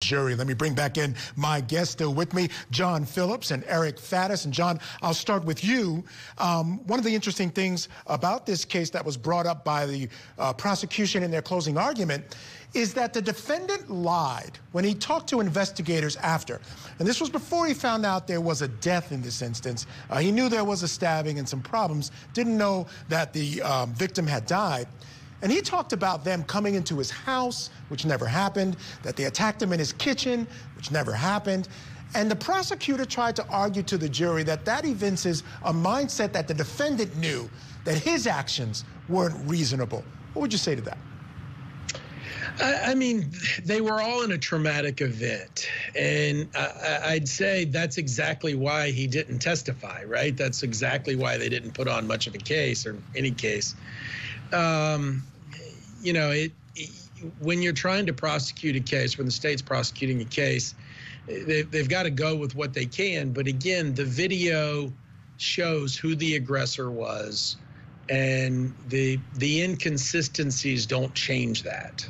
jury. Let me bring back in my guests still with me, John Phillips and Eric Faddis. And John, I'll start with you. One of the interesting things about this case that was brought up by the prosecution in their closing argument is that the defendant lied when he talked to investigators after. And this was before he found out there was a death in this instance. He knew there was a stabbing and some problems, didn't know that the victim had died. And he talked about them coming into his house, which never happened, that they attacked him in his kitchen, which never happened. And the prosecutor tried to argue to the jury that that evinces a mindset that the defendant knew that his actions weren't reasonable. What would you say to that? I mean, they were all in a traumatic event, and I'd say that's exactly why he didn't testify, right? That's exactly why they didn't put on much of a case or any case. You know, when you're trying to prosecute a case, when the state's prosecuting a case, they've got to go with what they can. But again, the video shows who the aggressor was, and the inconsistencies don't change that.